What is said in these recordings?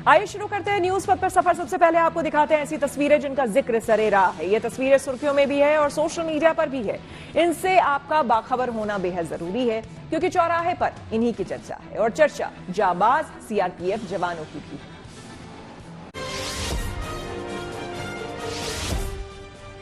आइए शुरू करते हैं न्यूज पर सफर। सबसे पहले आपको दिखाते हैं ऐसी तस्वीरें जिनका जिक्र सरे रहा है। ये तस्वीरें सुर्खियों में भी है और सोशल मीडिया पर भी है। इनसे आपका बाखबर होना बेहद जरूरी है क्योंकि चौराहे पर इन्हीं की चर्चा है और चर्चा जाबाज सीआरपीएफ जवानों की भी।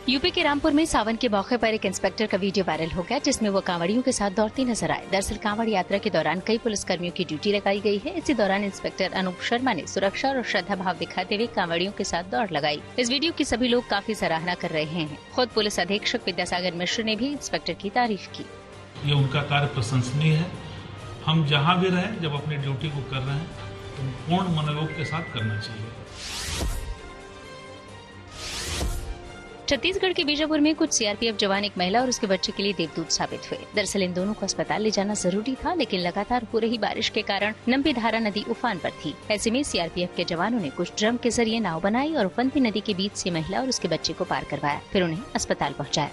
यूपी के रामपुर में सावन के मौके पर एक इंस्पेक्टर का वीडियो वायरल हो गया जिसमें वो कांवड़ियों के साथ दौड़ती नजर आए। दरअसल कांवड़ यात्रा के दौरान कई पुलिसकर्मियों की ड्यूटी लगाई गई है। इसी दौरान इंस्पेक्टर अनूप शर्मा ने सुरक्षा और श्रद्धा भाव दिखाते हुए कांवड़ियों के साथ दौड़ लगाई। इस वीडियो की सभी लोग काफी सराहना कर रहे हैं। खुद पुलिस अधीक्षक विद्यासागर मिश्र ने भी इंस्पेक्टर की तारीफ की। ये उनका कार्य प्रशंसनीय है। हम जहाँ भी रहें, जब अपनी ड्यूटी को कर रहे हैं तो पूर्ण मनोयोग के साथ करना चाहिए। छत्तीसगढ़ के बीजापुर में कुछ सीआरपीएफ जवान एक महिला और उसके बच्चे के लिए देवदूत साबित हुए। दरअसल इन दोनों को अस्पताल ले जाना जरूरी था, लेकिन लगातार हो रही बारिश के कारण नंबीधारा नदी उफान पर थी। ऐसे में सीआरपीएफ के जवानों ने कुछ ड्रम के जरिए नाव बनाई और उफनती नदी के बीच से महिला और उसके बच्चे को पार करवाया, फिर उन्हें अस्पताल पहुँचाया।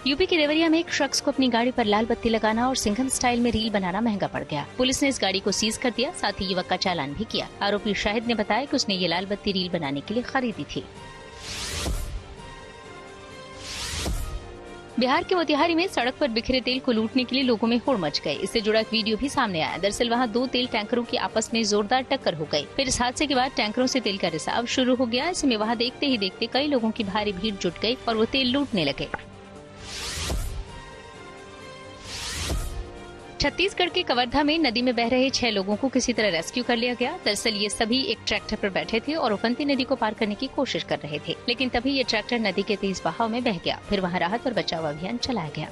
यूपी के देवरिया में एक शख्स को अपनी गाड़ी पर लाल बत्ती लगाना और सिंघम स्टाइल में रील बनाना महंगा पड़ गया। पुलिस ने इस गाड़ी को सीज कर दिया, साथ ही युवक का चालान भी किया। आरोपी शाहिद ने बताया कि उसने ये लाल बत्ती रील बनाने के लिए खरीदी थी। बिहार के मोतिहारी में सड़क पर बिखरे तेल को लूटने के लिए लोगों में होड़ मच गए। इससे जुड़ा एक वीडियो भी सामने आया। दरअसल वहां दो तेल टैंकरों की आपस में जोरदार टक्कर हो गई। फिर इस हादसे के बाद टैंकरों से तेल का रिसाव शुरू हो गया। ऐसे में वहां देखते ही देखते कई लोगों की भारी भीड़ जुट गई और वो तेल लूटने लगे। छत्तीसगढ़ के कवर्धा में नदी में बह रहे 6 लोगों को किसी तरह रेस्क्यू कर लिया गया। दरअसल ये सभी एक ट्रैक्टर पर बैठे थे और उफनती नदी को पार करने की कोशिश कर रहे थे, लेकिन तभी ये ट्रैक्टर नदी के तेज बहाव में बह गया। फिर वहां राहत और बचाव अभियान चलाया गया।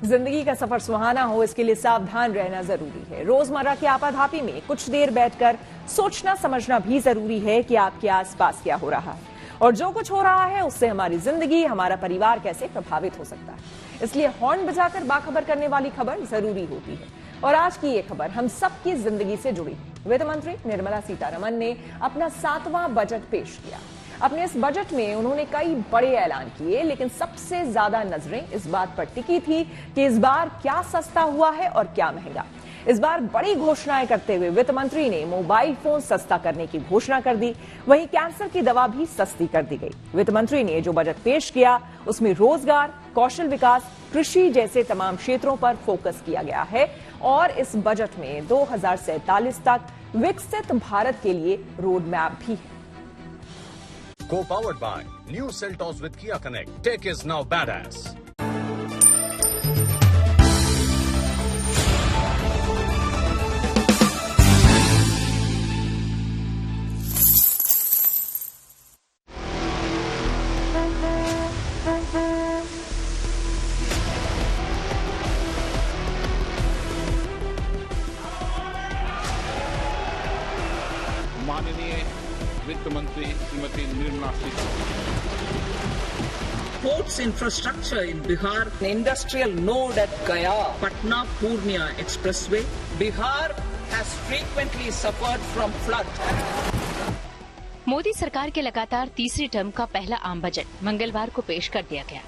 जिंदगी का सफर सुहाना हो, इसके लिए सावधान रहना जरूरी है। रोजमर्रा की आपाधापी में कुछ देर बैठकर सोचना समझना भी जरूरी है कि आपके आसपास क्या हो रहा है और जो कुछ हो रहा है उससे हमारी जिंदगी, हमारा परिवार कैसे प्रभावित हो सकता है। इसलिए हॉर्न बजाकर बाखबर करने वाली खबर जरूरी होती है। और आज की ये खबर हम सबकी जिंदगी से जुड़ी। वित्त मंत्री निर्मला सीतारमण ने अपना 7वां बजट पेश किया। अपने इस बजट में उन्होंने कई बड़े ऐलान किए, लेकिन सबसे ज्यादा नजरें इस बात पर टिकी थी कि इस बार क्या सस्ता हुआ है और क्या महंगा। इस बार बड़ी घोषणाएं करते हुए वित्त मंत्री ने मोबाइल फोन सस्ता करने की घोषणा कर दी। वहीं कैंसर की दवा भी सस्ती कर दी गई। वित्त मंत्री ने जो बजट पेश किया उसमें रोजगार, कौशल विकास, कृषि जैसे तमाम क्षेत्रों पर फोकस किया गया है और इस बजट में 2047 तक विकसित भारत के लिए रोड मैप भी है। Co-powered by new Seltos with Kia Connect. Tech is now badass. माननीय वित्त मंत्री Shrimati Nirmala Sitharaman. Ports infrastructure in Bihar, industrial node at Gaya, Patna Purnia Expressway. Bihar has frequently suffered from flood. Modi सरकार के लगातार तीसरी टर्म का पहला आम बजट मंगलवार को पेश कर दिया गया।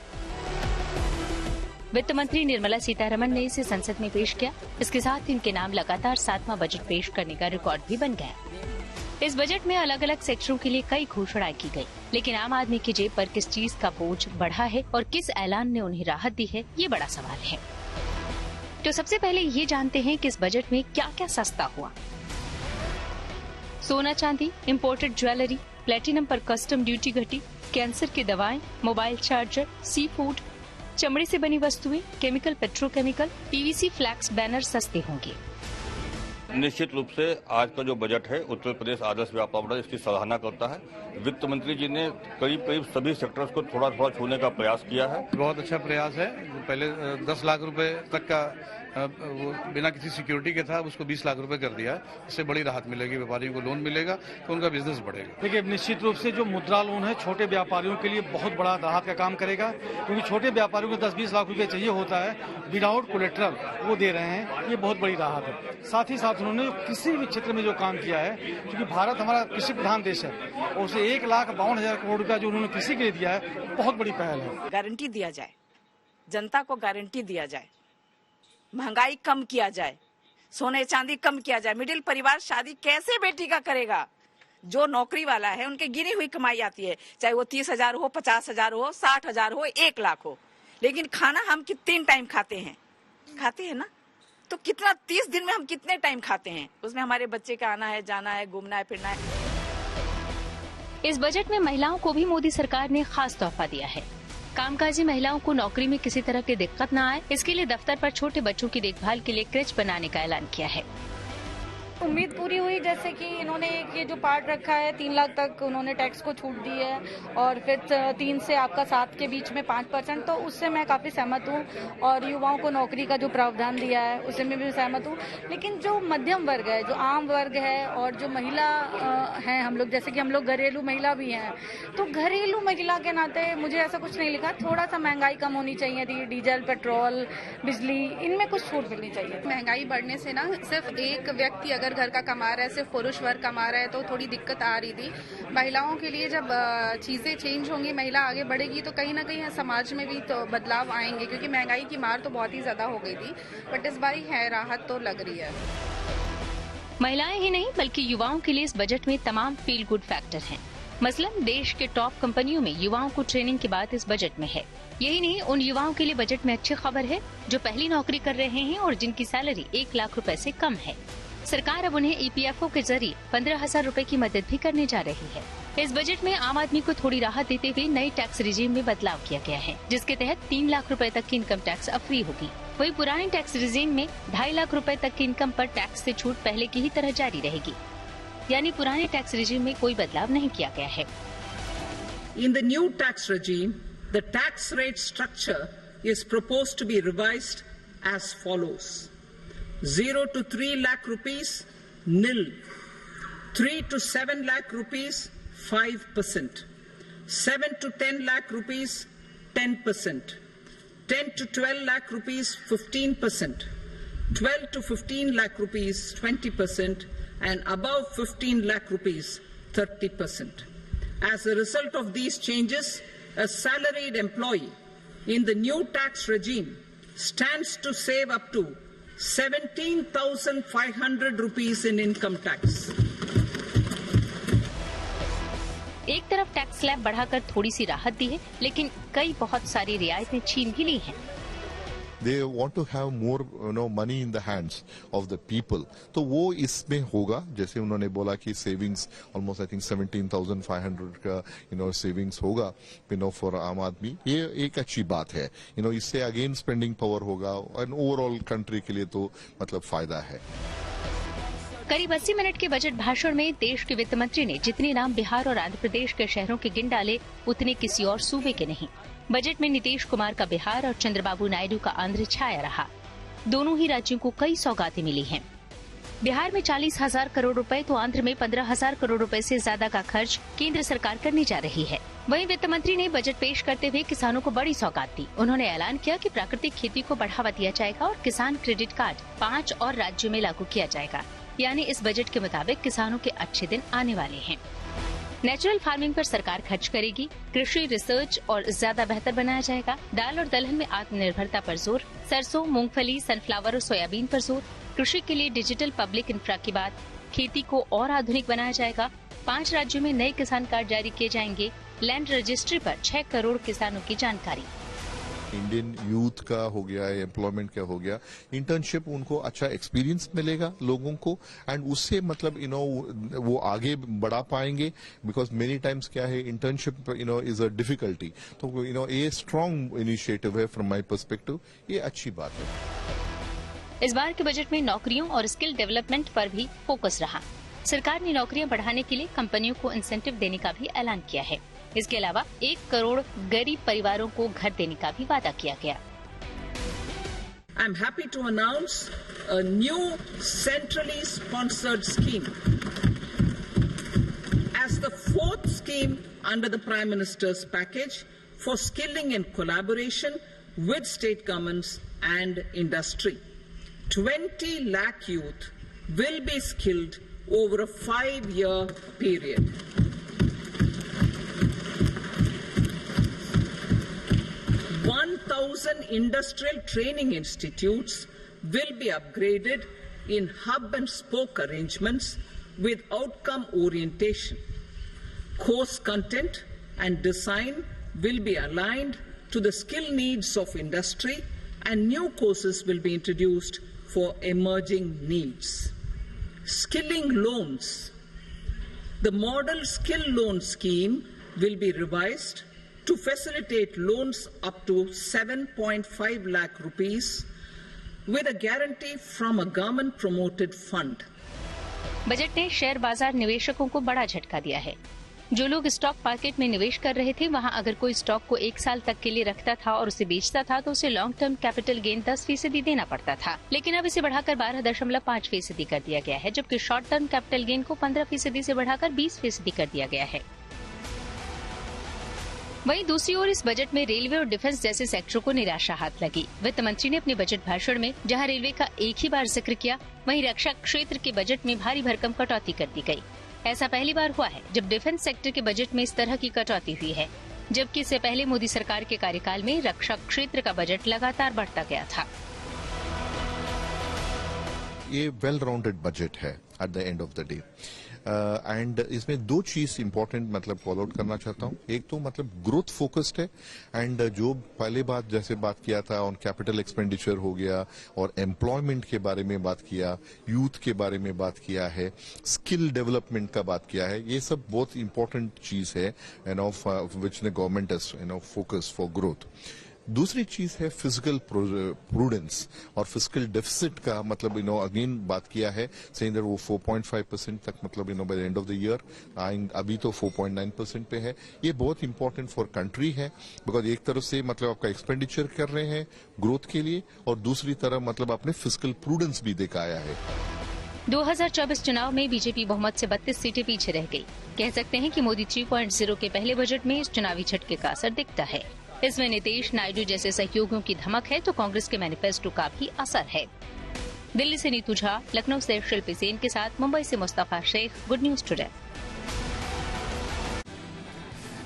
वित्त मंत्री निर्मला सीतारमण ने इसे संसद में पेश किया। इसके साथ इनके नाम लगातार 7वां बजट पेश करने का रिकॉर्ड भी बन गया। इस बजट में अलग अलग सेक्टरों के लिए कई घोषणाएं की गई, लेकिन आम आदमी की जेब पर किस चीज का बोझ बढ़ा है और किस ऐलान ने उन्हें राहत दी है, ये बड़ा सवाल है। तो सबसे पहले ये जानते हैं कि इस बजट में क्या क्या सस्ता हुआ। सोना चांदी, इम्पोर्टेड ज्वेलरी, प्लेटिनम पर कस्टम ड्यूटी घटी, कैंसर की दवाएं, मोबाइल चार्जर, सी फूड, चमड़े से बनी वस्तुएं, chemical, petrochemical, PVC flex banner सस्ते होंगे। निश्चित रूप से आज का जो बजट है उत्तर प्रदेश आदर्श व्यापार बजट, इसकी सराहना करता है। वित्त मंत्री जी ने करीब करीब सभी सेक्टर्स को थोड़ा थोड़ा छूने का प्रयास किया है। बहुत अच्छा प्रयास है। पहले 10 लाख रुपए तक का वो बिना किसी सिक्योरिटी के था, उसको 20 लाख रुपए कर दिया। इससे बड़ी राहत मिलेगी, व्यापारियों को लोन मिलेगा तो उनका बिजनेस बढ़ेगा। देखिए, निश्चित रूप से जो मुद्रा लोन है छोटे व्यापारियों के लिए बहुत बड़ा राहत का काम करेगा, क्योंकि छोटे व्यापारियों को 10-20 लाख रुपए चाहिए होता है, विदाउट कोलेट्रल वो दे रहे हैं। ये बहुत बड़ी राहत है। साथ ही साथ उन्होंने किसी भी क्षेत्र में जो काम किया है, क्योंकि भारत हमारा कृषि प्रधान देश है, और उसे 1,52,000 करोड़ रुपया जो उन्होंने कृषि के लिए दिया है, बहुत बड़ी पहल है। गारंटी दिया जाए, जनता को गारंटी दिया जाए महंगाई कम किया जाए, सोने चांदी कम किया जाए। मिडिल परिवार शादी कैसे बेटी का करेगा? जो नौकरी वाला है उनके गिनी हुई कमाई आती है, चाहे वो 30,000 हो, 50,000 हो, 60,000 हो, 1 लाख हो, लेकिन खाना हम 3 टाइम खाते हैं ना, तो कितना 30 दिन में हम कितने टाइम खाते हैं? उसमें हमारे बच्चे का आना है, जाना है, घूमना है, फिरना है। इस बजट में महिलाओं को भी मोदी सरकार ने खास तोहफा दिया है। कामकाजी महिलाओं को नौकरी में किसी तरह की दिक्कत न आए, इसके लिए दफ्तर पर छोटे बच्चों की देखभाल के लिए क्रेच बनाने का ऐलान किया है। उम्मीद पूरी हुई, जैसे कि इन्होंने ये जो पार्ट रखा है 3 लाख तक उन्होंने टैक्स को छूट दी है, और फिर 3 से आपका 7 के बीच में 5%, तो उससे मैं काफी सहमत हूँ। और युवाओं को नौकरी का जो प्रावधान दिया है उससे मैं भी सहमत हूँ। लेकिन जो मध्यम वर्ग है, जो आम वर्ग है, और जो महिला हैं हम लोग, जैसे कि हम लोग घरेलू महिला भी हैं, तो घरेलू महिला के नाते मुझे ऐसा कुछ नहीं लिखा, थोड़ा सा महंगाई कम होनी चाहिए थी, डीजल, पेट्रोल, बिजली, इनमें कुछ छूट मिलनी चाहिए। महंगाई बढ़ने से ना सिर्फ एक व्यक्ति अगर घर का कमा रहा है, सिर्फ पुरुष वर्ग कमा रहा है, तो थोड़ी दिक्कत आ रही थी। महिलाओं के लिए जब चीजें चेंज होंगी, महिला आगे बढ़ेगी, तो कहीं ना कहीं समाज में भी तो बदलाव आएंगे, क्योंकि महंगाई की मार तो बहुत ही ज्यादा हो गई थी, बट इस बार है राहत तो लग रही है। महिलाएं ही नहीं बल्कि युवाओं के लिए इस बजट में तमाम फील गुड फैक्टर हैं। मसलन देश के टॉप कंपनियों में युवाओं को ट्रेनिंग की बात इस बजट में है। यही नहीं, उन युवाओं के लिए बजट में अच्छी खबर है जो पहली नौकरी कर रहे हैं और जिनकी सैलरी 1 लाख रुपए से कम है। सरकार अब उन्हें EPFO के जरिए 15,000 रुपए की मदद भी करने जा रही है। इस बजट में आम आदमी को थोड़ी राहत देते हुए नई टैक्स रिजीम में बदलाव किया गया है, जिसके तहत 3 लाख रुपए तक की इनकम टैक्स अब फ्री होगी। वही पुराने टैक्स रिजीम में 2.5 लाख रुपए तक की इनकम पर टैक्स से छूट पहले की ही तरह जारी रहेगी, यानी पुराने टैक्स रिजीम में कोई बदलाव नहीं किया गया है। In the new tax regime, the tax rate structure is proposed to be revised as follows: 0 to 3 lakh rupees, nil; 3 to 7 lakh rupees, 5%; 7 to 10 lakh rupees, 10%; 10 to 12 lakh rupees, 15%; 12 to 15 lakh rupees, 20%; and above 15 lakh rupees, 30%. As a result of these changes, a salaried employee in the new tax regime stands to save up to 17,500 rupees in income tax. एक तरफ tax slab बढ़ाकर थोड़ी सी राहत दी है, लेकिन कई बहुत सारी रियायतें छीन भी ली हैं। They want to have more, money in the hands of the people. तो वो इसमें होगा, जैसे उन्होंने बोला कि savings almost I think 17,500 का savings होगा for आम आदमी। ये एक अच्छी बात है। इससे अगेन स्पेंडिंग पावर होगा और ओवरऑल कंट्री के लिए तो मतलब फायदा है। करीब 80 मिनट के बजट भाषण में देश के वित्त मंत्री ने जितने नाम बिहार और आंध्र प्रदेश के शहरों के गिन डाले, उतने किसी और सूबे के नहीं। बजट में नीतीश कुमार का बिहार और चंद्रबाबू नायडू का आंध्र छाया रहा। दोनों ही राज्यों को कई सौगातें मिली हैं। बिहार में 40,000 करोड़ रुपए तो आंध्र में 15,000 करोड़ रुपए से ज्यादा का खर्च केंद्र सरकार करने जा रही है। वहीं वित्त मंत्री ने बजट पेश करते हुए किसानों को बड़ी सौगात दी। उन्होंने ऐलान किया कि प्राकृतिक खेती को बढ़ावा दिया जाएगा और किसान क्रेडिट कार्ड 5 और राज्यों में लागू किया जाएगा। यानी इस बजट के मुताबिक किसानों के अच्छे दिन आने वाले हैं। नेचुरल फार्मिंग पर सरकार खर्च करेगी, कृषि रिसर्च और ज्यादा बेहतर बनाया जाएगा। दाल और दलहन में आत्मनिर्भरता पर जोर, सरसों, मूंगफली, सनफ्लावर और सोयाबीन पर जोर। कृषि के लिए डिजिटल पब्लिक इंफ्रा की बात, खेती को और आधुनिक बनाया जाएगा। 5 राज्यों में नए किसान कार्ड जारी किए जाएंगे। लैंड रजिस्ट्री पर 6 करोड़ किसानों की जानकारी। इंडियन यूथ का हो गया, एम्प्लॉयमेंट का हो गया, इंटर्नशिप उनको अच्छा एक्सपीरियंस मिलेगा लोगों को, एंड उससे मतलब वो आगे बढ़ा पाएंगे। बिकॉज मेनी टाइम्स क्या है, इंटर्नशिप इज अ डिफिकल्टी। तो ये स्ट्रॉन्ग इनिशिएटिव है फ्रॉम माय पर्सपेक्टिव, ये अच्छी बात है। इस बार के बजट में नौकरियों और स्किल डेवलपमेंट पर भी फोकस रहा। सरकार ने नौकरियां बढ़ाने के लिए कंपनियों को इंसेंटिव देने का भी ऐलान किया है। इसके अलावा 1 करोड़ गरीब परिवारों को घर देने का भी वादा किया गया। I am happy to announce a new centrally sponsored scheme as the 4th scheme under the Prime Minister's package for skilling and collaboration with state governments and industry. 20 lakh youth will be skilled over a 5-year period. Industrial training institutes will be upgraded in hub and spoke arrangements with outcome orientation. Course content and design will be aligned to the skill needs of industry, and new courses will be introduced for emerging needs. Skilling loans. The model skill loan scheme will be revised to facilitate loans up to 7.5 lakh rupees with a guarantee from a government promoted fund. Budget ने share बाजार निवेशकों को बड़ा झटका दिया है। जो लोग स्टॉक मार्केट में निवेश कर रहे थे, वहां अगर कोई स्टॉक को 1 साल तक के लिए रखता था और उसे बेचता था तो उसे लॉन्ग टर्म कैपिटल गेन 10% देना पड़ता था। लेकिन अब इसे बढ़ाकर 12.5% कर दिया गया है, जबकि शॉर्ट टर्म कैपिटल गेन को 15% से बढ़ाकर 20% कर दिया गया है। वहीं दूसरी ओर इस बजट में रेलवे और डिफेंस जैसे सेक्टरों को निराशा हाथ लगी। वित्त मंत्री ने अपने बजट भाषण में जहां रेलवे का एक ही बार जिक्र किया, वहीं रक्षा क्षेत्र के बजट में भारी भरकम कटौती कर दी गई। ऐसा पहली बार हुआ है जब डिफेंस सेक्टर के बजट में इस तरह की कटौती हुई है, जबकि इससे पहले मोदी सरकार के कार्यकाल में रक्षा क्षेत्र का बजट लगातार बढ़ता गया था। ये वेल राउंडेड बजट है at the end of the day, and इसमें दो चीज इंपॉर्टेंट मतलब कॉल आउट करना चाहता हूं। एक तो मतलब ग्रोथ फोकस्ड है, एंड जो पहले बात किया था ऑन कैपिटल एक्सपेंडिचर हो गया, और एम्प्लॉयमेंट के बारे में बात किया, यूथ के बारे में बात किया है, स्किल डेवलपमेंट का बात किया है। ये सब बहुत इंपॉर्टेंट चीज है which the government has focus for growth. दूसरी चीज है फिजिकल प्रूडेंस और फिजिकल डेफिसिट का मतलब अगेन बात किया है, सेइंग दैट वो 4.5% तक मतलब by the end of the year अभी तो 4.9% पे है। ये बहुत इंपॉर्टेंट फॉर कंट्री है, बिकॉज एक तरफ से मतलब आपका एक्सपेंडिचर कर रहे हैं ग्रोथ के लिए, और दूसरी तरफ मतलब आपने फिजिकल प्रूडेंस भी दिखाया है। 2024 चुनाव में बीजेपी बहुमत से 32 सीटें पीछे रह गई। कह सकते हैं कि मोदी 3.0 के पहले बजट में इस चुनावी झटके का असर दिखता है। इसमें नीतीश, नायडू जैसे सहयोगियों की धमक है तो कांग्रेस के मैनिफेस्टो का भी असर है। दिल्ली से नीतू झा, लखनऊ से शिल्पी सेन के साथ मुंबई से Mustafa Shaikh, good news today.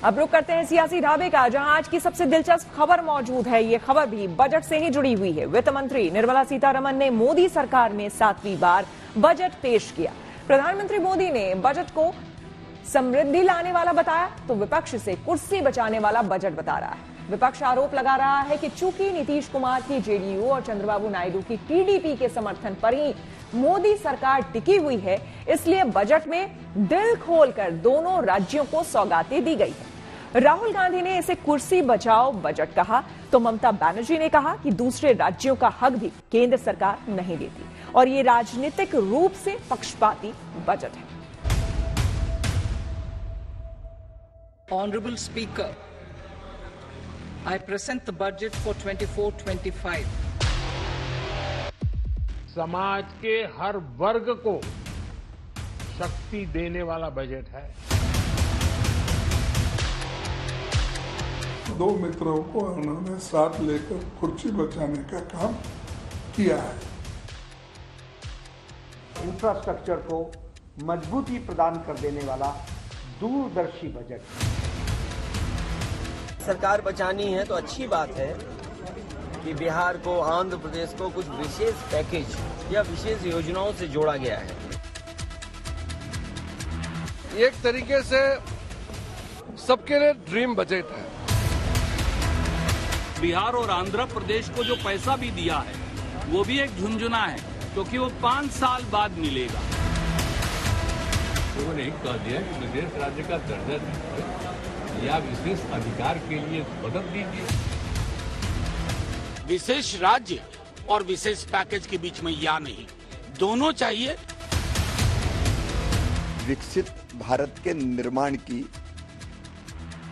अब रुक करते हैं सियासी ढाबे का, जहां आज की सबसे दिलचस्प खबर मौजूद है। ये खबर भी बजट से ही जुड़ी हुई है। वित्त मंत्री निर्मला सीतारमण ने मोदी सरकार में 7वीं बार बजट पेश किया। प्रधानमंत्री मोदी ने बजट को समृद्धि लाने वाला बताया तो विपक्ष से कुर्सी बचाने वाला बजट बता रहा है। विपक्ष आरोप लगा रहा है कि चूंकि नीतीश कुमार की जेडीयू और चंद्रबाबू नायडू की टीडीपी के समर्थन पर ही मोदी सरकार टिकी हुई है, इसलिए बजट में दिल खोलकर दोनों राज्यों को सौगातें दी गई है। राहुल गांधी ने इसे कुर्सी बचाओ बजट कहा तो ममता बनर्जी ने कहा कि दूसरे राज्यों का हक भी केंद्र सरकार नहीं देती और ये राजनीतिक रूप से पक्षपाती बजट है। Honorable Speaker, I present the budget for 24-25. समाज के हर वर्ग को शक्ति देने वाला बजट है। दो मित्रों को उन्होंने साथ लेकर कुर्सी बचाने का काम किया है। इंफ्रास्ट्रक्चर को मजबूती प्रदान कर देने वाला दूरदर्शी बजट। सरकार बचानी है तो अच्छी बात है कि बिहार को, आंध्र प्रदेश को कुछ विशेष पैकेज या विशेष योजनाओं से जोड़ा गया है। एक तरीके से सबके लिए ड्रीम बजट है। बिहार और आंध्र प्रदेश को जो पैसा भी दिया है वो भी एक झुंझुना है, क्योंकि वो 5 साल बाद मिलेगा। उन्होंने एक कह दिया कि विशेष राज्य का दर्जा या विशेष अधिकार के लिए मदद दीजिए। विशेष राज्य और विशेष पैकेज के बीच में या नहीं, दोनों चाहिए। विकसित भारत के निर्माण की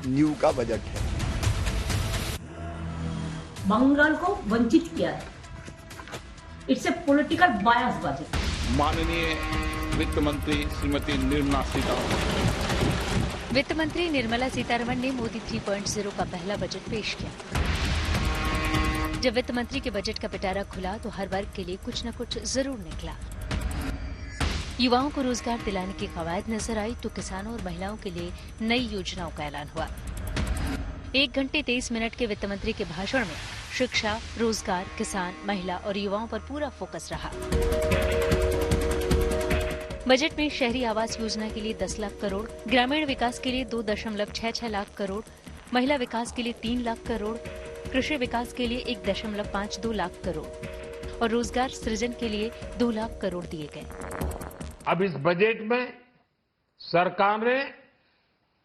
नींव का बजट है। बंगाल को वंचित किया है। It's a political bias budget. माननीय वित्त मंत्री श्रीमती निर्मला सीतारमण। वित्त मंत्री निर्मला सीतारमण ने मोदी 3.0 का पहला बजट पेश किया। जब वित्त मंत्री के बजट का पिटारा खुला तो हर वर्ग के लिए कुछ न कुछ जरूर निकला। युवाओं को रोजगार दिलाने की कवायद नजर आई तो किसानों और महिलाओं के लिए नई योजनाओं का ऐलान हुआ। 1 घंटे 23 मिनट के वित्त मंत्री के भाषण में शिक्षा, रोजगार, किसान, महिला और युवाओं पर पूरा फोकस रहा। बजट में शहरी आवास योजना के लिए 10 लाख करोड़, ग्रामीण विकास के लिए 2.66 लाख करोड़, महिला विकास के लिए 3 लाख करोड़, कृषि विकास के लिए 1.52 लाख करोड़ और रोजगार सृजन के लिए 2 लाख करोड़ दिए गए। अब इस बजट में सरकार ने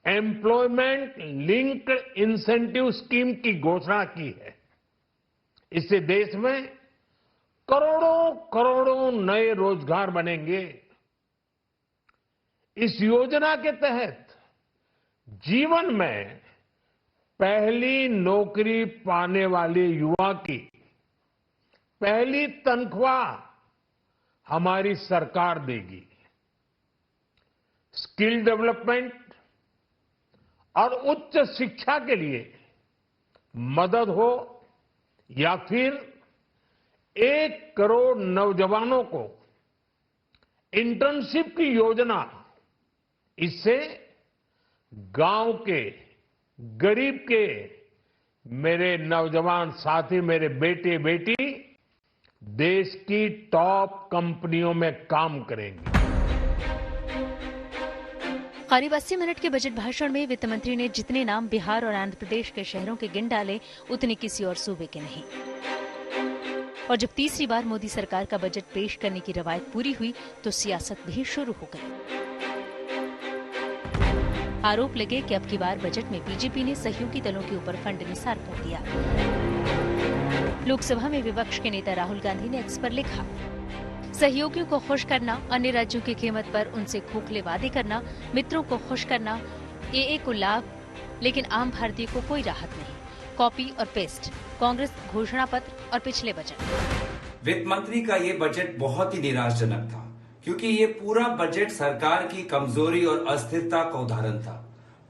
एम्प्लॉयमेंट लिंक्ड इंसेंटिव स्कीम की घोषणा की है। इससे देश में करोड़ों करोड़ों नए रोजगार बनेंगे। इस योजना के तहत जीवन में पहली नौकरी पाने वाले युवा की पहली तनख्वाह हमारी सरकार देगी। स्किल डेवलपमेंट और उच्च शिक्षा के लिए मदद हो या फिर 1 करोड़ नौजवानों को इंटर्नशिप की योजना, इससे गांव के गरीब के मेरे नौजवान साथी, मेरे बेटे बेटी देश की टॉप कंपनियों में काम करेंगे। करीब 80 मिनट के बजट भाषण में वित्त मंत्री ने जितने नाम बिहार और आंध्र प्रदेश के शहरों के गिन डाले उतने किसी और सूबे के नहीं। और जब तीसरी बार मोदी सरकार का बजट पेश करने की रवायत पूरी हुई तो सियासत भी शुरू हो गई। आरोप लगे कि अब की बार बजट में बीजेपी ने सहयोगी दलों के ऊपर फंड निसार कर दिया। लोकसभा में विपक्ष के नेता राहुल गांधी ने एक्स पर लिखा, सहयोगियों को खुश करना, अन्य राज्यों की कीमत पर उनसे खोखले वादे करना, मित्रों को खुश करना, एए को लाभ, लेकिन आम भारतीय को कोई राहत नहीं। कॉपी और पेस्ट, कांग्रेस घोषणा पत्र और पिछले बजट। वित्त मंत्री का ये बजट बहुत ही निराशाजनक था, क्योंकि ये पूरा बजट सरकार की कमजोरी और अस्थिरता का उदाहरण था।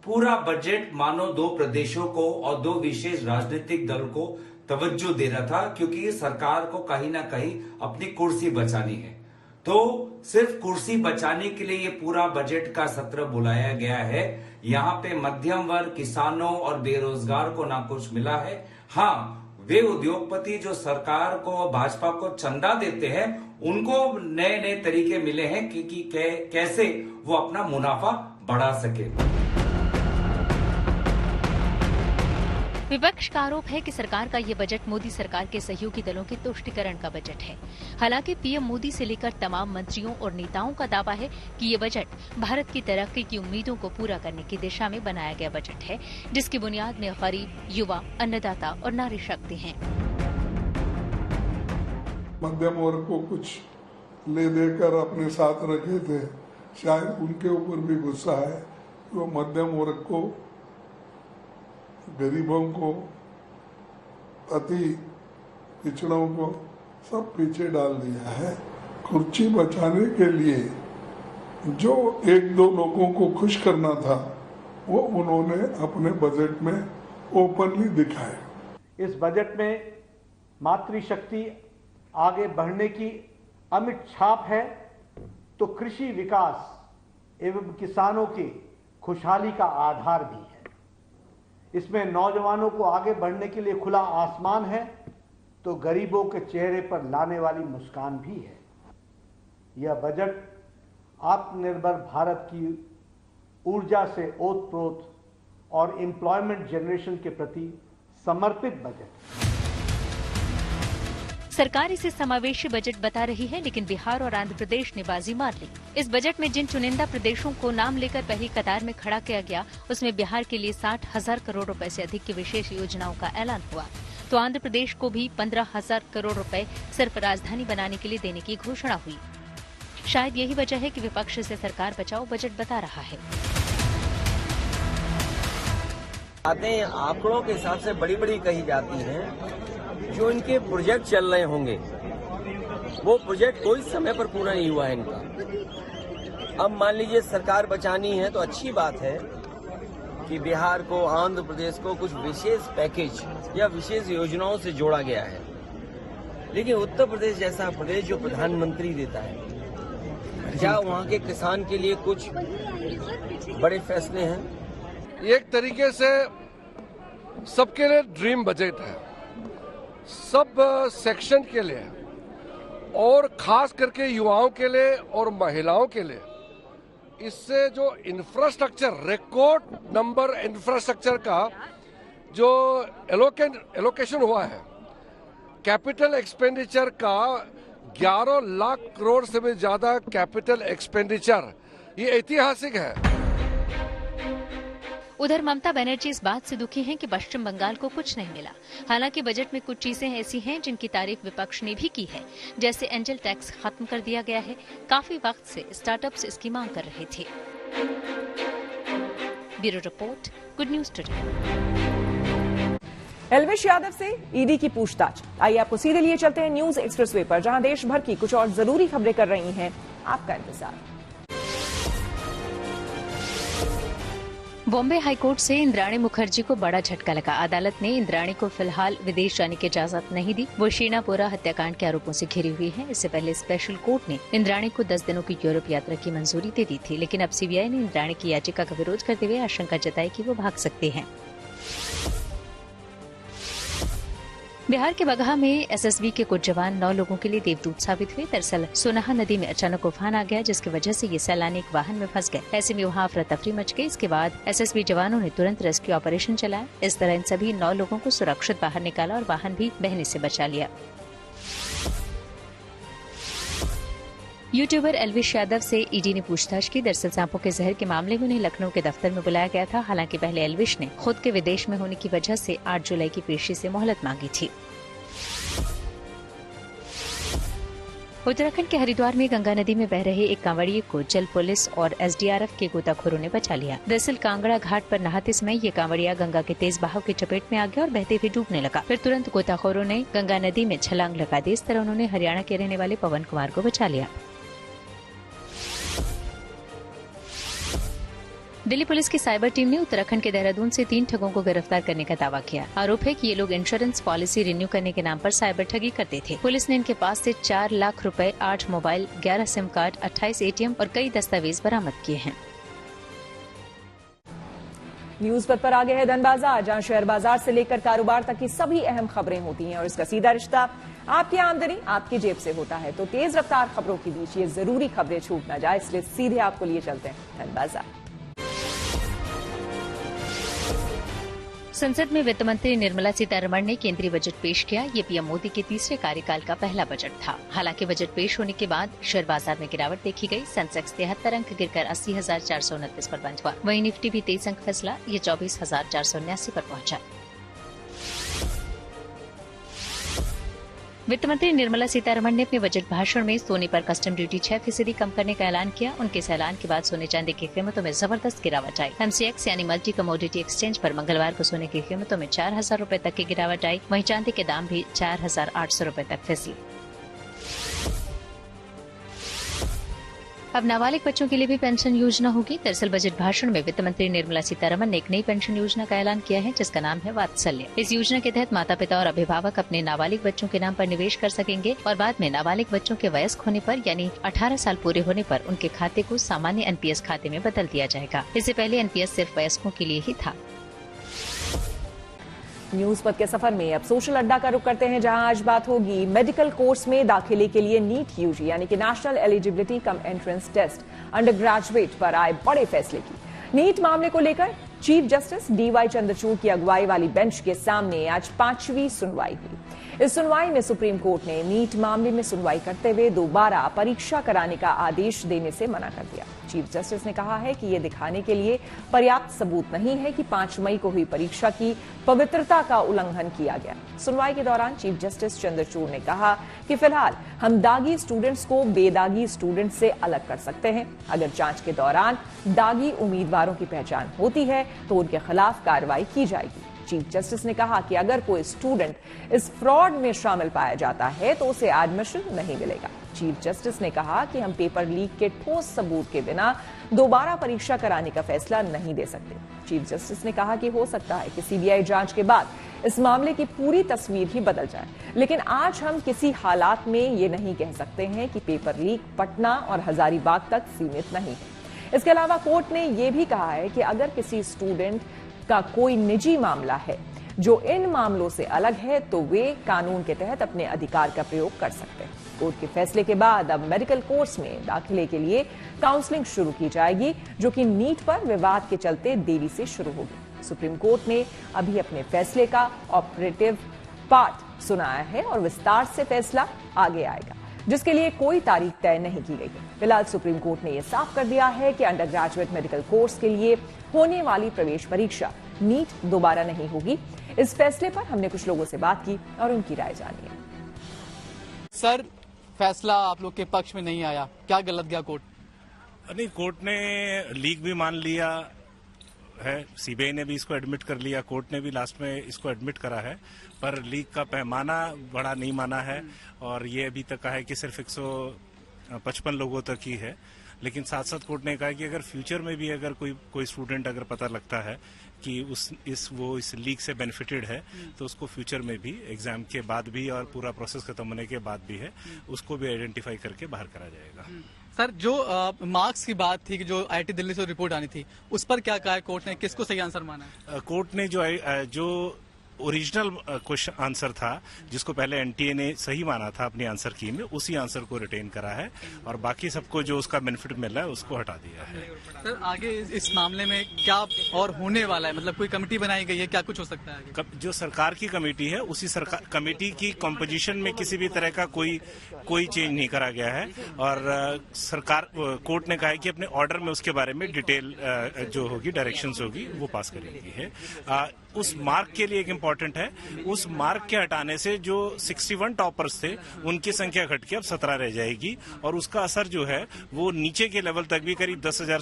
पूरा बजट मानो 2 प्रदेशों को और 2 विशेष राजनीतिक दल को तवज्जो दे रहा था, क्योंकि सरकार को कहीं ना कहीं अपनी कुर्सी बचानी है। तो सिर्फ कुर्सी बचाने के लिए ये पूरा बजट का सत्र बुलाया गया है। यहाँ पे मध्यम वर्ग, किसानों और बेरोजगार को ना कुछ मिला है। हाँ, वे उद्योगपति जो सरकार को, भाजपा को चंदा देते हैं, उनको नए नए तरीके मिले हैं कि कैसे वो अपना मुनाफा बढ़ा सके। विपक्ष का आरोप है कि सरकार का ये बजट मोदी सरकार के सहयोगी दलों के तुष्टीकरण का बजट है। हालांकि पीएम मोदी से लेकर तमाम मंत्रियों और नेताओं का दावा है कि ये बजट भारत की तरक्की की उम्मीदों को पूरा करने की दिशा में बनाया गया बजट है, जिसकी बुनियाद में गरीब, युवा, अन्नदाता और नारी शक्ति हैं। मध्यम वर्ग को कुछ ले देकर अपने साथ रखे थे, शायद उनके ऊपर भी गुस्सा है। वो मध्यम वर्ग को, गरीबों को, अति पिछड़ों को सब पीछे डाल दिया है। कुर्सी बचाने के लिए जो 1-2 लोगों को खुश करना था, वो उन्होंने अपने बजट में ओपनली दिखाया। इस बजट में मातृशक्ति आगे बढ़ने की अमिट छाप है, तो कृषि विकास एवं किसानों की खुशहाली का आधार भी है। इसमें नौजवानों को आगे बढ़ने के लिए खुला आसमान है, तो गरीबों के चेहरे पर लाने वाली मुस्कान भी है। यह बजट आत्मनिर्भर भारत की ऊर्जा से ओतप्रोत और एम्प्लॉयमेंट जनरेशन के प्रति समर्पित बजट। सरकार इसे समावेशी बजट बता रही है, लेकिन बिहार और आंध्र प्रदेश ने बाजी मार ली। इस बजट में जिन चुनिंदा प्रदेशों को नाम लेकर पहली कतार में खड़ा किया गया, उसमें बिहार के लिए 60,000 करोड़ रुपए से अधिक की विशेष योजनाओं का ऐलान हुआ, तो आंध्र प्रदेश को भी 15,000 करोड़ रुपए सिर्फ राजधानी बनाने के लिए देने की घोषणा हुई। शायद यही वजह है कि विपक्ष इसे सरकार बचाओ बजट बता रहा है। बातें आंकड़ों के हिसाब से बड़ी बड़ी कही जाती हैं। जो इनके प्रोजेक्ट चल रहे होंगे, वो प्रोजेक्ट कोई समय पर पूरा नहीं हुआ है इनका। अब मान लीजिए सरकार बचानी है तो अच्छी बात है कि बिहार को, आंध्र प्रदेश को कुछ विशेष पैकेज या विशेष योजनाओं से जोड़ा गया है। लेकिन उत्तर प्रदेश जैसा प्रदेश जो प्रधानमंत्री देता है, क्या वहाँ के किसान के लिए कुछ बड़े फैसले हैं? एक तरीके से सबके लिए ड्रीम बजट है। सब सेक्शन के लिए और खास करके युवाओं के लिए और महिलाओं के लिए इससे जो इंफ्रास्ट्रक्चर, रिकॉर्ड नंबर इंफ्रास्ट्रक्चर का जो एलोकेशन हुआ है, कैपिटल एक्सपेंडिचर का 11 लाख करोड़ से भी ज्यादा कैपिटल एक्सपेंडिचर, ये ऐतिहासिक है। उधर ममता बनर्जी इस बात से दुखी हैं कि पश्चिम बंगाल को कुछ नहीं मिला। हालांकि बजट में कुछ चीजें ऐसी हैं जिनकी तारीफ विपक्ष ने भी की है, जैसे एंजल टैक्स खत्म कर दिया गया है। काफी वक्त से स्टार्टअप्स इसकी मांग कर रहे थे। Bureau report, good news today. Elvish Yadav से ईडी की पूछताछ। आइए आपको सीधे लिए चलते हैं न्यूज एक्सप्रेसवे पर, जहां देश भर की कुछ और जरूरी खबरें कर रही हैं आपका इंतजार। बॉम्बे हाईकोर्ट से इंद्राणी मुखर्जी को बड़ा झटका लगा। अदालत ने इंद्राणी को फिलहाल विदेश जाने की इजाजत नहीं दी। वो शीनापोरा हत्याकांड के आरोपों से घिरी हुई है। इससे पहले स्पेशल कोर्ट ने इंद्राणी को 10 दिनों की यूरोप यात्रा की मंजूरी दे दी थी, लेकिन अब सीबीआई ने इंद्राणी की याचिका का विरोध करते हुए आशंका जताई कि वो भाग सकते हैं। बिहार के बगहा में एसएसबी के कुछ जवान 9 लोगों के लिए देवदूत साबित हुए। दरअसल सोनाहा नदी में अचानक उफान आ गया, जिसकी वजह से ये सैलानी एक वाहन में फंस गए। ऐसे में वहाँ अफरा तफरी मच गई। इसके बाद एसएसबी जवानों ने तुरंत रेस्क्यू ऑपरेशन चलाया। इस तरह इन सभी 9 लोगों को सुरक्षित बाहर निकाला और वाहन भी बहने से बचा लिया। यूट्यूबर एल्विश यादव से ईडी ने पूछताछ की। दरअसल सांपों के जहर के मामले में उन्हें लखनऊ के दफ्तर में बुलाया गया था। हालांकि पहले एल्विश ने खुद के विदेश में होने की वजह से 8 जुलाई की पेशी से मोहलत मांगी थी। उत्तराखंड के हरिद्वार में गंगा नदी में बह रहे एक कांवड़िए को जल पुलिस और एसडीआरएफ के गोताखोरों ने बचा लिया। दरअसल कांगड़ा घाट पर नहाते समय ये कांवड़िया गंगा के तेज बहाव की चपेट में आ गया और बहते हुए डूबने लगा। फिर तुरंत गोताखोरों ने गंगा नदी में छलांग लगा दी। इस तरह उन्होंने हरियाणा के रहने वाले पवन कुमार को बचा लिया। दिल्ली पुलिस की साइबर टीम ने उत्तराखंड के देहरादून से 3 ठगों को गिरफ्तार करने का दावा किया। आरोप है कि ये लोग इंश्योरेंस पॉलिसी रिन्यू करने के नाम पर साइबर ठगी करते थे। पुलिस ने इनके पास से 4 लाख रुपए, 8 मोबाइल, 11 सिम कार्ड, 28 एटीएम और कई दस्तावेज बरामद किए हैं। न्यूज पर आगे है धन बाजार, जहां शेयर बाजार से लेकर कारोबार तक की सभी अहम खबरें होती हैं और इसका सीधा रिश्ता आपकी आमदनी आपकी जेब से होता है। तो तेज रफ्तार खबरों के बीच ये जरूरी खबरें छूट न जाए, इसलिए सीधे आपको लिए चलते हैं धन बाजार। संसद में वित्त मंत्री निर्मला सीतारमण ने केंद्रीय बजट पेश किया। ये पीएम मोदी के तीसरे कार्यकाल का पहला बजट था। हालांकि बजट पेश होने के बाद शेयर बाजार में गिरावट देखी गई। सेंसेक्स 73 अंक गिरकर 80,429 पर बंद हुआ। वहीं निफ्टी भी 23 अंक फिसला, ये 24,479 पर पहुंचा। वित्त मंत्री निर्मला सीतारमण ने अपने बजट भाषण में सोने पर कस्टम ड्यूटी 6% कम करने का ऐलान किया। उनके इस ऐलान के बाद सोने चांदी की कीमतों में जबरदस्त गिरावट आई। MCX यानी मल्टी कमोडिटी एक्सचेंज पर मंगलवार को सोने की कीमतों में 4,000 रुपए तक की गिरावट आई। वहीं चांदी के दाम भी 4,800 रुपए तक फिसले। अब नाबालिग बच्चों के लिए भी पेंशन योजना होगी। दरअसल बजट भाषण में वित्त मंत्री निर्मला सीतारमण ने एक नई पेंशन योजना का ऐलान किया है, जिसका नाम है वात्सल्य। इस योजना के तहत माता पिता और अभिभावक अपने नाबालिग बच्चों के नाम पर निवेश कर सकेंगे और बाद में नाबालिग बच्चों के वयस्क होने पर यानी 18 साल पूरे होने पर उनके खाते को सामान्य एनपीएस खाते में बदल दिया जाएगा। इससे पहले एनपीएस सिर्फ वयस्कों के लिए ही था। न्यूज पथ के सफर में अब सोशल अड्डा का रुख करते हैं, जहां आज बात होगी मेडिकल कोर्स में दाखिले के लिए नीट यूजी यानी कि national eligibility cum entrance test undergraduate पर आए बड़े फैसले की। नीट मामले को लेकर चीफ जस्टिस डीवाई चंद्रचूड़ की अगुवाई वाली बेंच के सामने आज 5वीं सुनवाई हुई। इस सुनवाई में सुप्रीम कोर्ट ने नीट मामले में सुनवाई करते हुए दोबारा परीक्षा कराने का आदेश देने से मना कर दिया। चीफ जस्टिस ने कहा है कि यह दिखाने के लिए पर्याप्त सबूत नहीं है कि 5 मई को हुई परीक्षा की पवित्रता का उल्लंघन किया गया। सुनवाई के दौरान चीफ जस्टिस चंद्रचूड़ ने कहा कि फिलहाल हम दागी स्टूडेंट्स को बेदागी स्टूडेंट से अलग कर सकते हैं। अगर जांच के दौरान दागी उम्मीदवारों की पहचान होती है तो उनके खिलाफ कार्रवाई की जाएगी। चीफ जस्टिस ने कहा कि अगर कोई स्टूडेंट इस फ्रॉड में शामिल पाया जाता है तो उसे एडमिशन नहीं मिलेगा। चीफ जस्टिस ने कहा कि हम पेपर लीक के ठोस सबूत के बिना दोबारा परीक्षा कराने का फैसला नहीं दे सकते। चीफ जस्टिस ने कहा कि हो सकता है कि सीबीआई जांच के बाद इस मामले की पूरी तस्वीर ही बदल जाए, लेकिन आज हम किसी हालात में ये नहीं कह सकते हैं कि पेपर लीक पटना और हजारीबाग तक सीमित नहीं है। इसके अलावा कोर्ट ने यह भी कहा है कि अगर किसी स्टूडेंट का कोई निजी मामला है जो इन मामलों से अलग है तो वे कानून के तहत अपने अधिकार का प्रयोग कर सकते हैं। कोर्ट के फैसले के बाद अब मेडिकल कोर्स में दाखिले के लिए काउंसलिंग शुरू की जाएगी, जो कि नीट पर विवाद के चलते देरी से शुरू होगी। सुप्रीम कोर्ट ने अभी अपने फैसले का ऑपरेटिव पार्ट सुनाया है और विस्तार से फैसला आगे आएगा, जिसके लिए कोई तारीख तय नहीं की गई है। फिलहाल सुप्रीम कोर्ट ने यह साफ कर दिया है कि अंडर ग्रेजुएट मेडिकल कोर्स के लिए होने वाली प्रवेश परीक्षा नीट दोबारा नहीं होगी। इस फैसले पर हमने कुछ लोगों से बात की और उनकी राय जानी है। सर, फैसला आप लोग के पक्ष में नहीं आया, क्या गलत गया कोर्ट? नहीं, कोर्ट ने लीक भी मान लिया है, सीबीआई ने भी इसको एडमिट कर लिया, कोर्ट ने भी लास्ट में इसको एडमिट करा है, पर लीक का पैमाना बड़ा नहीं माना है और ये अभी तक कहा है कि सिर्फ 155 लोगों तक ही है। लेकिन साथ साथ कोर्ट ने कहा कि अगर फ्यूचर में भी अगर कोई स्टूडेंट अगर पता लगता है कि वो इस लीक से बेनिफिटेड है तो उसको फ्यूचर में भी एग्जाम के बाद भी और पूरा प्रोसेस खत्म होने के बाद भी है, उसको भी आइडेंटिफाई करके बाहर करा जाएगा। सर, जो मार्क्स की बात थी कि जो आईटी दिल्ली से रिपोर्ट आनी थी, उस पर क्या कहा है कोर्ट ने, किसको सही आंसर माना है? कोर्ट ने जो ओरिजिनल क्वेश्चन आंसर था, जिसको पहले एनटीए ने सही माना था अपनी आंसर की में, उसी आंसर को रिटेन करा है और बाकी सबको जो उसका बेनिफिट मिल रहा है उसको हटा दिया है। सर, आगे इस मामले में क्या और होने वाला है? मतलब कोई कमेटी बनाई गई है, क्या कुछ हो सकता है आगे? जो सरकार की कमेटी है, उसी सरकार कमेटी की कॉम्पोजिशन में किसी भी तरह का कोई चेंज नहीं करा गया है और सरकार कोर्ट ने कहा है कि अपने ऑर्डर में उसके बारे में डिटेल जो होगी, डायरेक्शंस होगी, वो पास करेगी है। उस मार्क के लिए एक इम्पोर्टेंट है, उस मार्क के हटाने से जो 61 टॉपर्स थे उनकी संख्या घट के अब 17 रह जाएगी और उसका असर जो है वो नीचे के लेवल तक भी, करीब 10,000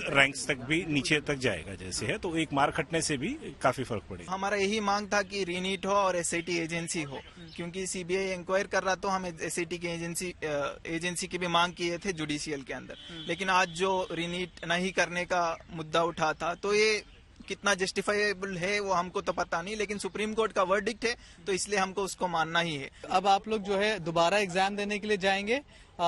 रैंक्स तक भी नीचे तक जाएगा जैसे है, तो एक मार्क हटने से भी काफी फर्क पड़ेगा। हमारा यही मांग था कि रीनीट हो और एसआईटी एजेंसी हो, क्योंकि सीबीआई इंक्वायर कर रहा तो हम एसआईटी की एजेंसी की भी मांग किए थे जुडिशियल के अंदर, लेकिन आज जो रीनीट नहीं करने का मुद्दा उठा था तो ये कितना जस्टिफाइबल है वो हमको तो पता नहीं, लेकिन सुप्रीम कोर्ट का वर्डिक्ट है तो इसलिए हमको उसको मानना ही है। अब आप लोग जो है दोबारा एग्जाम देने के लिए जाएंगे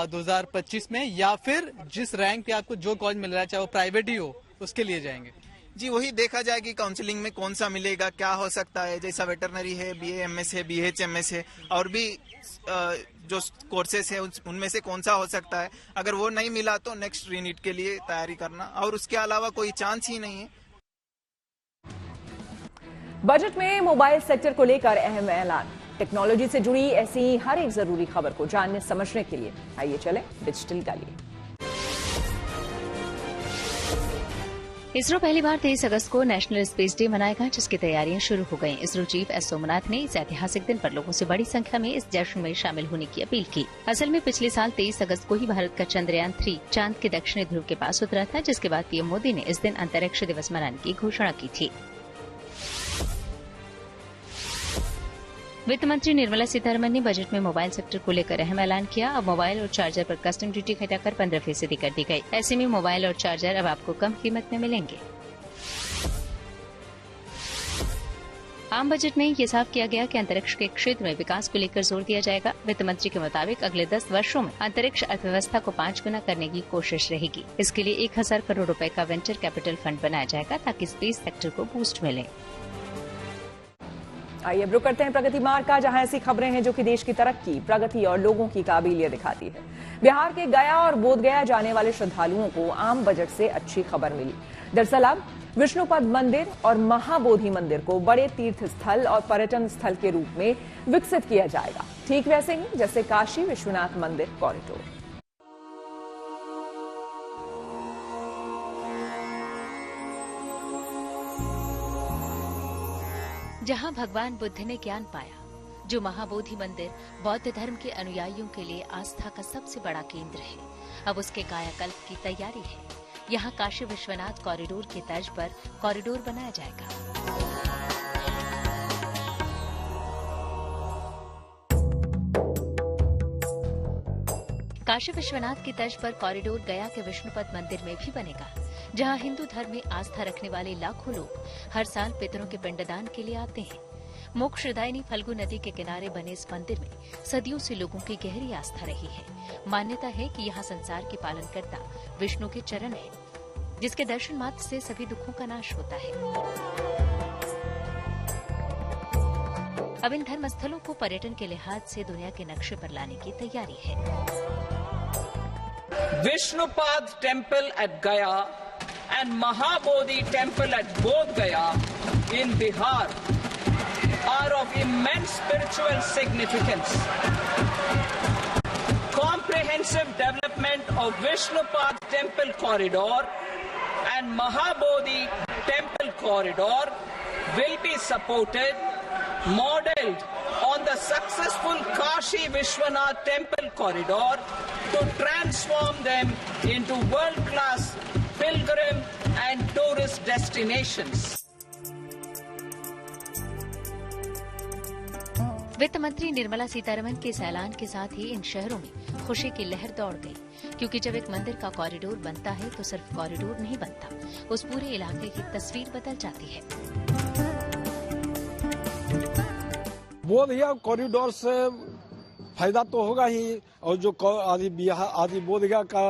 2025 में, या फिर जिस रैंक पे आपको जो कॉलेज मिल रहा है चाहे वो प्राइवेट ही हो उसके लिए जाएंगे? जी, वही देखा जाएगी काउंसलिंग में कौन सा मिलेगा, क्या हो सकता है। जैसा वेटरनरी है, BAMS है, BHMS है और भी जो कोर्सेस है उनमें से कौन सा हो सकता है। अगर वो नहीं मिला तो नेक्स्ट रीनीट के लिए तैयारी करना, और उसके अलावा कोई चांस ही नहीं है। बजट में मोबाइल सेक्टर को लेकर अहम ऐलान। टेक्नोलॉजी से जुड़ी ऐसी हर एक जरूरी खबर को जानने समझने के लिए आइए चलें डिजिटल गली। इसरो पहली बार 23 अगस्त को नेशनल स्पेस डे मनाएगा, जिसकी तैयारियां शुरू हो गई। इसरो चीफ एस सोमनाथ ने इस ऐतिहासिक दिन पर लोगों से बड़ी संख्या में इस जश्न में शामिल होने की अपील की। असल में पिछले साल 23 अगस्त को ही भारत का चंद्रयान 3 चांद के दक्षिणी ध्रुव के पास उतरा था, जिसके बाद पीएम मोदी ने इस दिन अंतरिक्ष दिवस मनाने की घोषणा की थी। वित्त मंत्री निर्मला सीतारमण ने बजट में मोबाइल सेक्टर को लेकर अहम ऐलान किया। अब मोबाइल और चार्जर पर कस्टम ड्यूटी घटाकर 15% कर दी गई। ऐसे में मोबाइल और चार्जर अब आपको कम कीमत में मिलेंगे। आम बजट में ये साफ किया गया कि अंतरिक्ष के क्षेत्र में विकास को लेकर जोर दिया जाएगा। वित्त मंत्री के मुताबिक अगले 10 वर्षों में अंतरिक्ष अर्थव्यवस्था को 5 गुना करने की कोशिश रहेगी। इसके लिए 1000 करोड़ रुपए का वेंचर कैपिटल फंड बनाया जाएगा ताकि स्पेस सेक्टर को बूस्ट मिले। आइए अब रुक करते हैं प्रगति मार्ग का, जहां ऐसी खबरें हैं जो कि देश की तरक्की, प्रगति और लोगों की काबिलियत दिखाती है। बिहार के गया और बोधगया जाने वाले श्रद्धालुओं को आम बजट से अच्छी खबर मिली। दरअसल अब विष्णुपद मंदिर और महाबोधि मंदिर को बड़े तीर्थ स्थल और पर्यटन स्थल के रूप में विकसित किया जाएगा, ठीक वैसे ही जैसे काशी विश्वनाथ मंदिर कॉरिडोर। जहां भगवान बुद्ध ने ज्ञान पाया, जो महाबोधि मंदिर बौद्ध धर्म के अनुयायियों के लिए आस्था का सबसे बड़ा केंद्र है, अब उसके कायाकल्प की तैयारी है। यहाँ काशी विश्वनाथ कॉरिडोर की तर्ज पर कॉरिडोर बनाया जाएगा। काशी विश्वनाथ की तर्ज पर कॉरिडोर गया के विष्णुपद मंदिर में भी बनेगा, जहां हिंदू धर्म में आस्था रखने वाले लाखों लोग हर साल पितरों के पिंडदान के लिए आते हैं। मोक्षदायिनी फल्गु नदी के किनारे बने इस मंदिर में सदियों से लोगों की गहरी आस्था रही है। मान्यता है कि यहाँ संसार के पालनकर्ता विष्णु के चरण हैं, जिसके दर्शन मात्र से सभी दुखों का नाश होता है। अब इन धर्मस्थलों को पर्यटन के लिहाज से दुनिया के नक्शे पर लाने की तैयारी है। Vishnupad temple at Gaya and Mahabodhi temple at Bodh Gaya in Bihar are of immense spiritual significance. Comprehensive development of Vishnupad temple corridor and Mahabodhi temple corridor will be supported, modeled on the successful Kashi Vishwanath temple corridor to transform them into world-class pilgrim and tourist destinations. वित्त मंत्री निर्मला सीतारमण के इस ऐलान के साथ ही इन शहरों में खुशी की लहर दौड़ गई, क्योंकि जब एक मंदिर का कॉरिडोर बनता है तो सिर्फ कॉरिडोर नहीं बनता, उस पूरे इलाके की तस्वीर बदल जाती है। बोध गया कॉरिडोर से फायदा तो होगा ही, और जो आदि बोध गया का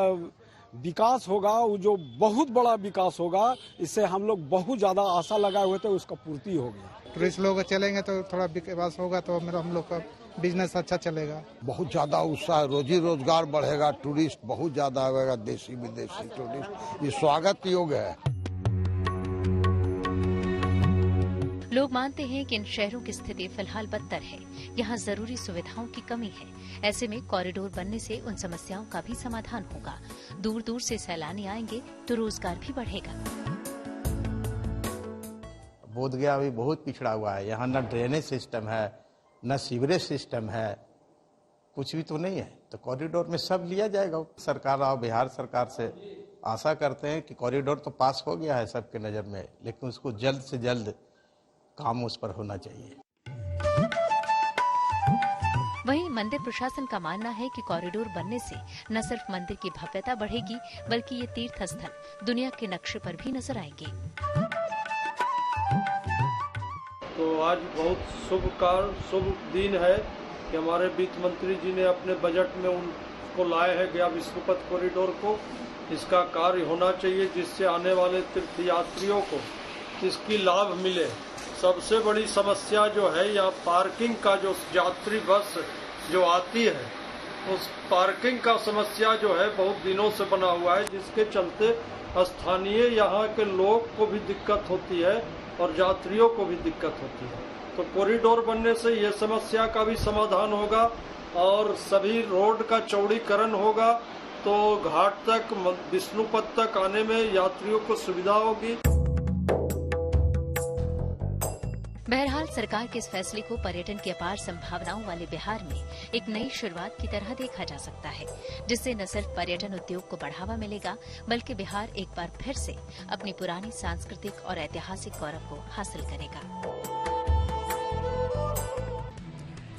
विकास होगा, वो जो बहुत बड़ा विकास होगा, इससे हम लोग बहुत ज्यादा आशा लगाए हुए थे, उसका पूर्ति होगी। टूरिस्ट लोग चलेंगे तो थोड़ा विकास होगा, तो हम लोग का बिजनेस अच्छा चलेगा। बहुत ज्यादा उत्साह, रोजी रोजगार बढ़ेगा, टूरिस्ट बहुत ज्यादा आएगा, देशी विदेशी टूरिस्ट, ये स्वागत योग्य है। लोग मानते हैं कि इन शहरों की स्थिति फिलहाल बदतर है, यहाँ जरूरी सुविधाओं की कमी है। ऐसे में कॉरिडोर बनने से उन समस्याओं का भी समाधान होगा। दूर दूर से सैलानी आएंगे तो रोजगार भी बढ़ेगा। बोध गया अभी बहुत पिछड़ा हुआ है, यहाँ न ड्रेनेज सिस्टम है, न सीवरेज सिस्टम है, कुछ भी तो नहीं है। तो कॉरिडोर में सब लिया जाएगा। सरकार और बिहार सरकार से आशा करते हैं कि कॉरिडोर तो पास हो गया है सबके नज़र में, लेकिन उसको जल्द से जल्द काम उस पर होना चाहिए। वहीं मंदिर प्रशासन का मानना है कि कॉरिडोर बनने से न सिर्फ मंदिर की भव्यता बढ़ेगी, बल्कि ये तीर्थ स्थल दुनिया के नक्शे पर भी नजर आएंगे। तो आज बहुत शुभ दिन है कि हमारे वित्त मंत्री जी ने अपने बजट में उनको लाए हैं गया विष्णुपद कॉरिडोर को। इसका कार्य होना चाहिए जिससे आने वाले तीर्थ यात्रियों को इसकी लाभ मिले। सबसे बड़ी समस्या जो है यहाँ पार्किंग का, जो यात्री बस जो आती है उस पार्किंग का समस्या जो है बहुत दिनों से बना हुआ है, जिसके चलते स्थानीय यहाँ के लोग को भी दिक्कत होती है और यात्रियों को भी दिक्कत होती है। तो कॉरिडोर बनने से ये समस्या का भी समाधान होगा और सभी रोड का चौड़ीकरण होगा, तो घाट तक विष्णुपद तक आने में यात्रियों को सुविधा होगी। बहरहाल सरकार के इस फैसले को पर्यटन की अपार संभावनाओं वाले बिहार में एक नई शुरुआत की तरह देखा जा सकता है, जिससे न सिर्फ पर्यटन उद्योग को बढ़ावा मिलेगा, बल्कि बिहार एक बार फिर से अपनी पुरानी सांस्कृतिक और ऐतिहासिक गौरव को हासिल करेगा।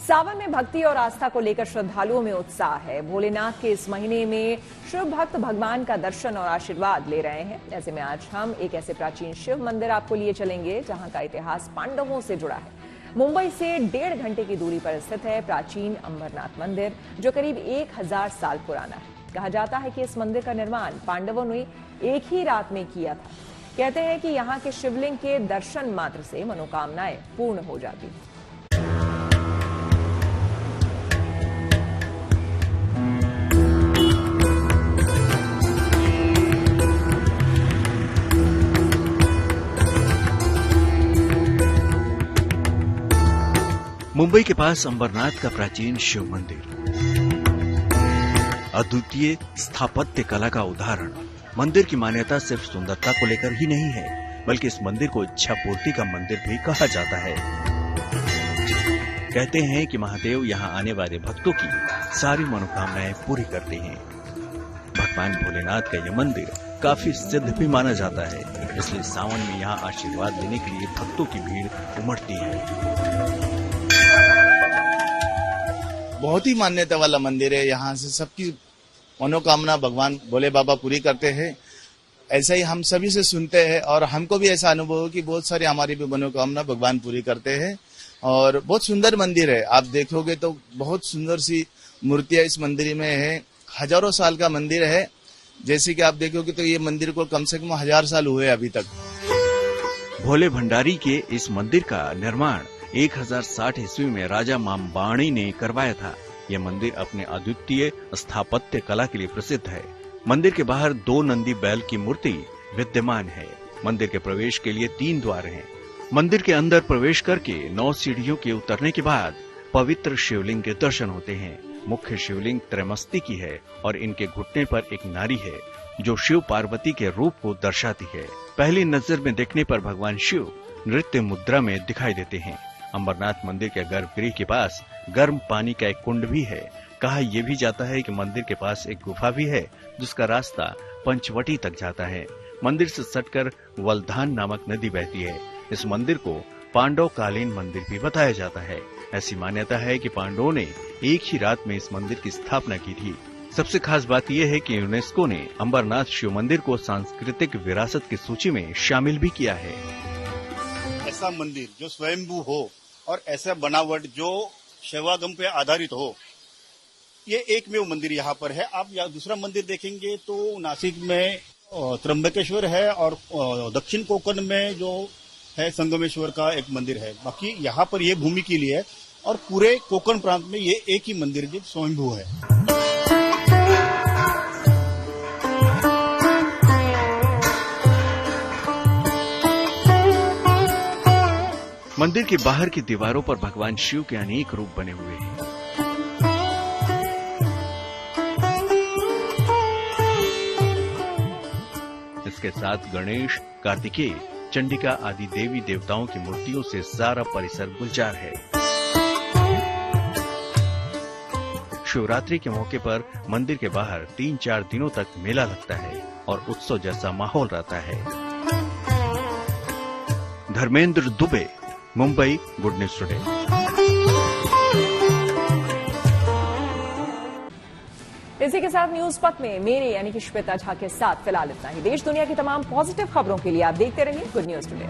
सावन में भक्ति और आस्था को लेकर श्रद्धालुओं में उत्साह है। भोलेनाथ के इस महीने में शिव भक्त भगवान का दर्शन और आशीर्वाद ले रहे हैं। ऐसे में आज हम एक ऐसे प्राचीन शिव मंदिर आपको लिए चलेंगे जहां का इतिहास पांडवों से जुड़ा है। मुंबई से 1.5 घंटे की दूरी पर स्थित है प्राचीन अंबरनाथ मंदिर, जो करीब 1000 साल पुराना है। कहा जाता है कि इस मंदिर का निर्माण पांडवों ने एक ही रात में किया था। कहते हैं कि यहाँ के शिवलिंग के दर्शन मात्र से मनोकामनाएं पूर्ण हो जाती हैं। मुंबई के पास अंबरनाथ का प्राचीन शिव मंदिर, अद्वितीय स्थापत्य कला का उदाहरण। मंदिर की मान्यता सिर्फ सुंदरता को लेकर ही नहीं है, बल्कि इस मंदिर को इच्छा पूर्ति का मंदिर भी कहा जाता है। कहते हैं कि महादेव यहाँ आने वाले भक्तों की सारी मनोकामनाएं पूरी करते हैं। भगवान भोलेनाथ का यह मंदिर काफी सिद्ध भी माना जाता है, इसलिए सावन में यहाँ आशीर्वाद लेने के लिए भक्तों की भीड़ उमड़ती है। बहुत ही मान्यता वाला मंदिर है। यहाँ से सबकी मनोकामना भगवान भोले बाबा पूरी करते हैं। ऐसा ही हम सभी से सुनते हैं और हमको भी ऐसा अनुभव हो कि बहुत सारी हमारी भी मनोकामना भगवान पूरी करते हैं। और बहुत सुंदर मंदिर है, आप देखोगे तो बहुत सुंदर सी मूर्तियां इस मंदिर में है। हजारों साल का मंदिर है। जैसे कि आप देखोगे तो ये मंदिर को कम से कम 1000 साल हुए अभी तक। भोले भंडारी के इस मंदिर का निर्माण 1060 ईस्वी में राजा मामबाणी ने करवाया था। यह मंदिर अपने अद्वितीय स्थापत्य कला के लिए प्रसिद्ध है। मंदिर के बाहर 2 नंदी बैल की मूर्ति विद्यमान है। मंदिर के प्रवेश के लिए 3 द्वार हैं। मंदिर के अंदर प्रवेश करके 9 सीढ़ियों के उतरने के बाद पवित्र शिवलिंग के दर्शन होते हैं। मुख्य शिवलिंग त्रैमस्ती की है और इनके घुटने पर एक नारी है जो शिव पार्वती के रूप को दर्शाती है। पहली नजर में देखने पर भगवान शिव नृत्य मुद्रा में दिखाई देते हैं। अंबरनाथ मंदिर के गर्भगृह के पास गर्म पानी का एक कुंड भी है। कहा यह भी जाता है कि मंदिर के पास एक गुफा भी है जिसका रास्ता पंचवटी तक जाता है। मंदिर से सटकर वलधान नामक नदी बहती है। इस मंदिर को पांडव कालीन मंदिर भी बताया जाता है। ऐसी मान्यता है कि पांडवों ने एक ही रात में इस मंदिर की स्थापना की थी। सबसे खास बात यह है कि यूनेस्को ने अंबरनाथ शिव मंदिर को सांस्कृतिक विरासत की सूची में शामिल भी किया है। ऐसा मंदिर जो स्वयंभू हो और ऐसा बनावट जो शैवागम पे आधारित हो, ये एकमेव मंदिर यहाँ पर है। आप यहाँ दूसरा मंदिर देखेंगे तो नासिक में त्र्यंबकेश्वर है और दक्षिण कोकण में जो है संगमेश्वर का एक मंदिर है। बाकी यहाँ पर ये भूमि के लिए है और पूरे कोकण प्रांत में ये एक ही मंदिर जो स्वयंभू है। मंदिर के बाहर की दीवारों पर भगवान शिव के अनेक रूप बने हुए हैं। इसके साथ गणेश, कार्तिकेय, चंडिका आदि देवी देवताओं की मूर्तियों से सारा परिसर गुलजार है। शिवरात्रि के मौके पर मंदिर के बाहर 3-4 दिनों तक मेला लगता है और उत्सव जैसा माहौल रहता है। Dharmendra Dubey, Mumbai, good news today. इसी के साथ न्यूज पथ में मेरे यानी कि श्वेता झा के साथ फिलहाल इतना ही। देश दुनिया की तमाम पॉजिटिव खबरों के लिए आप देखते रहिए गुड न्यूज टुडे।